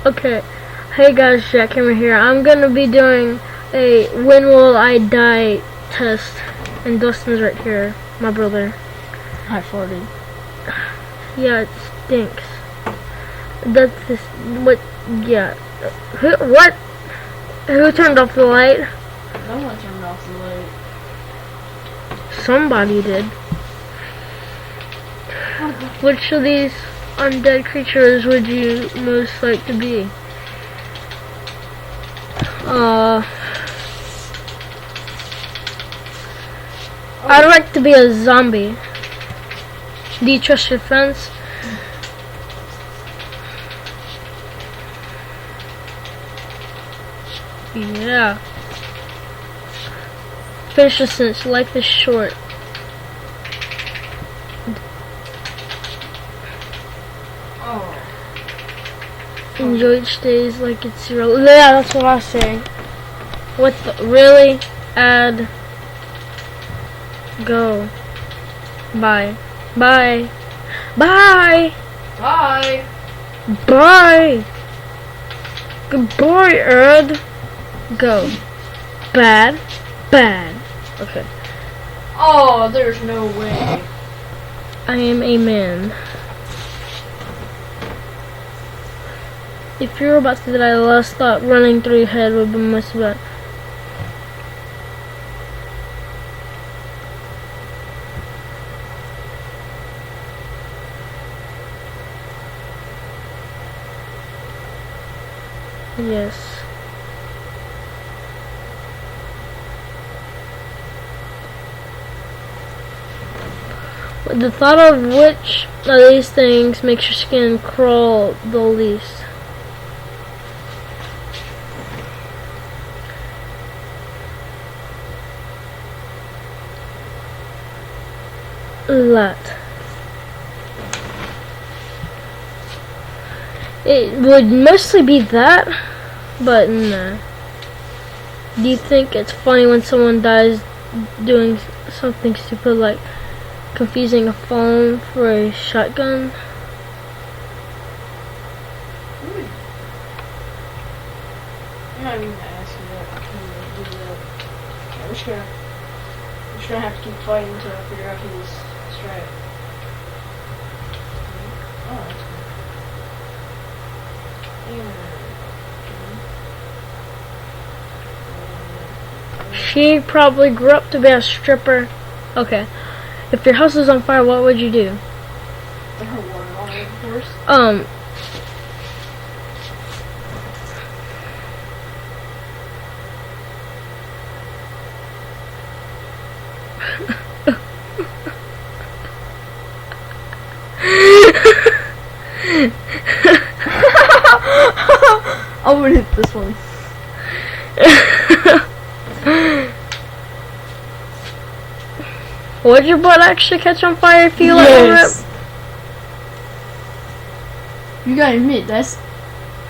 Okay, hey guys, Jack Hammer here. I'm gonna be doing a when will I die test, and Dustin's right here, my brother. I farted. Yeah, it stinks. That's this. What? Yeah. What? Who turned off the light? No one turned off the light. Somebody did. Which of these undead creatures would you most like to be? I'd like to be a zombie. Do you trust your friends? Yeah. Finish the sentence. Life is short. Enjoy each day like it's real. Yeah, that's what I say. What the? Really? Add. Go. Bye. Bye. Bye. Bye. Bye. Goodbye, Ed. Go. Bad. Bad. Okay. Oh, there's no way. I am a man. If you're about to die, the last thought running through your head would be most bad. Yes. The thought of which of these things makes your skin crawl the least? That. It would mostly be that, but nah. Do you think it's funny when someone dies doing something stupid like confusing a phone for a shotgun? I'm not even gonna ask you that. I can't do that. I'm just gonna have to keep fighting until I figure out his strat. Oh, that's cool. She probably grew up to be a stripper. Okay. If your house was on fire, what would you do? Put her water on it first. I would hit this one. Would your butt actually catch on fire if you let Yes. it rip? You gotta admit,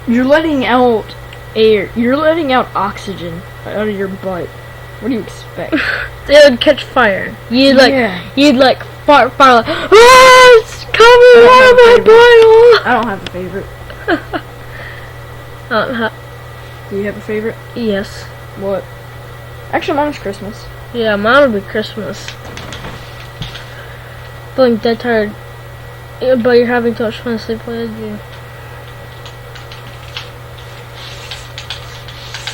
you're letting out air. You're letting out oxygen out of your butt. What do you expect? It would catch fire. You'd like fire like, ah, it's coming out of my butt. I don't have a favorite. Do you have a favorite? Yes. What? Actually, mine's Christmas. Yeah, mine would be Christmas. Feeling dead tired, but you're having too much fun to sleep. What did you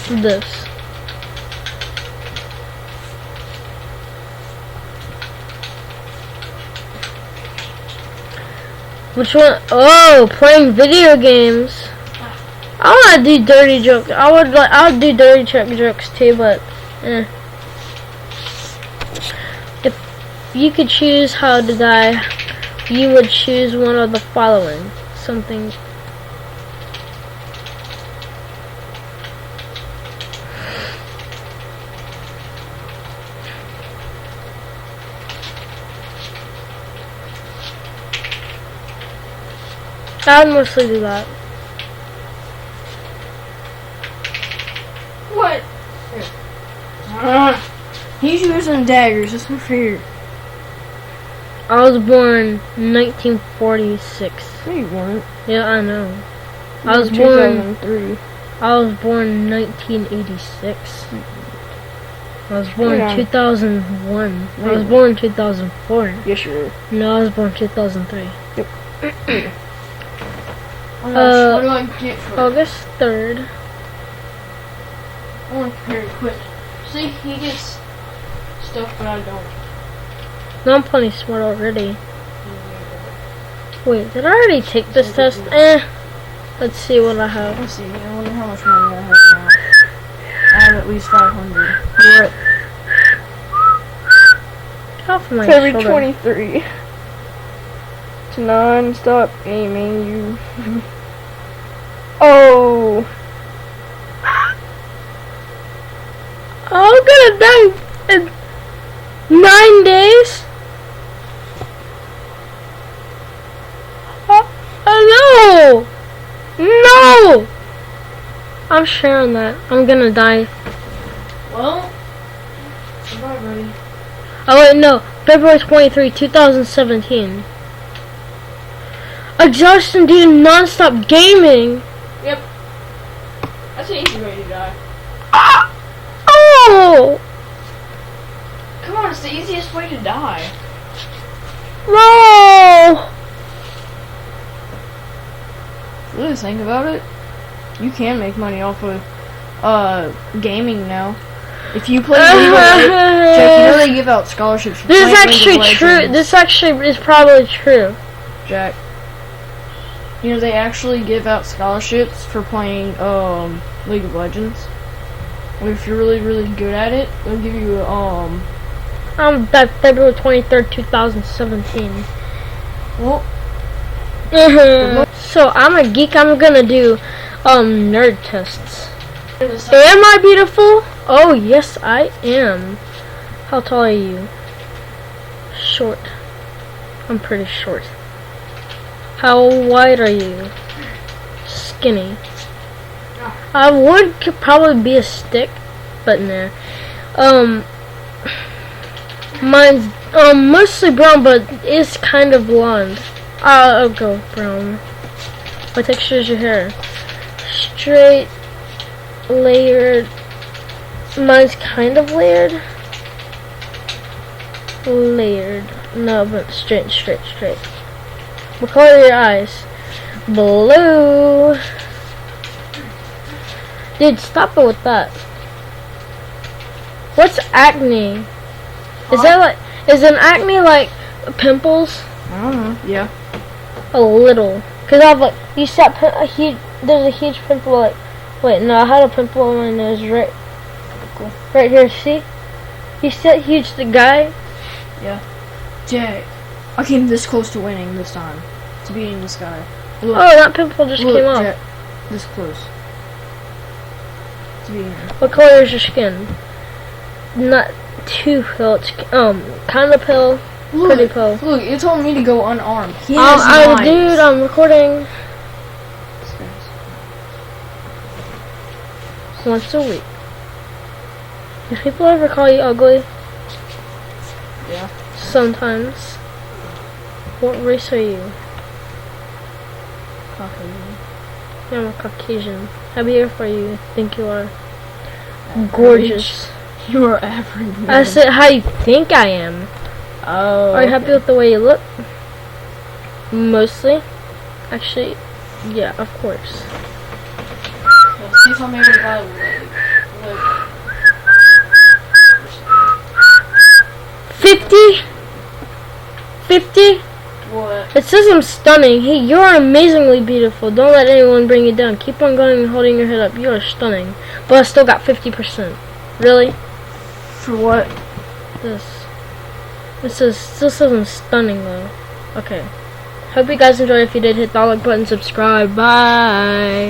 do? This. Which one? Oh, playing video games. I wanna do dirty jokes. I would do dirty jokes too, but if you could choose how to die, you would choose one of the following. Something. I'd mostly do that. What? He's using daggers. That's not fair. I was born 1946. No, you weren't. Yeah, I know. I was born 2003. I was born 1986. I was born Yeah. 2001. I was Wait. born 2004. Yes, you were. No, I was born 2003. Oh gosh, what do I get for August 3rd. I want to compare it quick. See, he gets stuff, but I don't. No, I'm plenty smart already. Wait, did I already take this test? Let's see what I have. Let's see. I wonder how much money I have now. I have at least 500. We're at Get off my February shoulder. 23. To non-stop gaming, you. Oh. I'm gonna die in 9 days. Oh no! No! I'm sharing that. I'm gonna die. Well. Bye, buddy. Oh wait, no. February 23, 2017. Exhaustion due to non-stop gaming. Yep. That's an easy way to die. Oh! Come on, it's the easiest way to die. No! Really think about it. You can make money off of gaming now. If you play League of Legends, Jack, you know they give out scholarships for This is playing League actually of true. Legends. This actually is probably true. Jack. You know they actually give out scholarships for playing League of Legends. If you're really, really good at it, they'll give you I'm back February 23rd, 2017. well, So I'm a geek. I'm gonna do nerd tests. Am I beautiful? Oh yes, I am. How tall are you? Short. I'm pretty short. How wide are you? Skinny. I could probably be a stick, but nah. Mine's mostly brown, but is kind of blonde. I'll go brown. What texture is your hair? Straight, layered. Mine's kind of layered. Layered. No, but straight. What color are your eyes? Blue. Dude, stop it with that. What's acne? Is an acne like pimples? I don't know. Yeah. A little. Cause I have like, there's a huge pimple like, wait, no, I had a pimple on my nose right here, see? You see that huge guy? Yeah. Jack, I came this close to winning this time. To beating this guy. Look, Oh, that pimple just look, came off. Jack, this close. To beating him. What color is your skin? Not too pale, it's kind of pale, pretty pale. Look, you told me to go unarmed. He has knives. Dude, I'm recording This guy's- once a week. Do people ever call you ugly? Yeah. Sometimes. What race are you? Caucasian. Yeah, I'm a Caucasian. How beautiful you think you are? Gorgeous. You are average. Man. I said, how you think I am? Oh. Are you happy with the way you look? Mostly. Actually, yeah, of course. Let's see if I'm able to buy like 50? 50? what? It says I'm stunning. Hey, you're amazingly beautiful. Don't let anyone bring you down. Keep on going and holding your head up. You are stunning. But I still got 50%. Really? For what? This. Still says I'm stunning though. Okay. Hope you guys enjoyed. If you did, hit that like button, subscribe. Bye.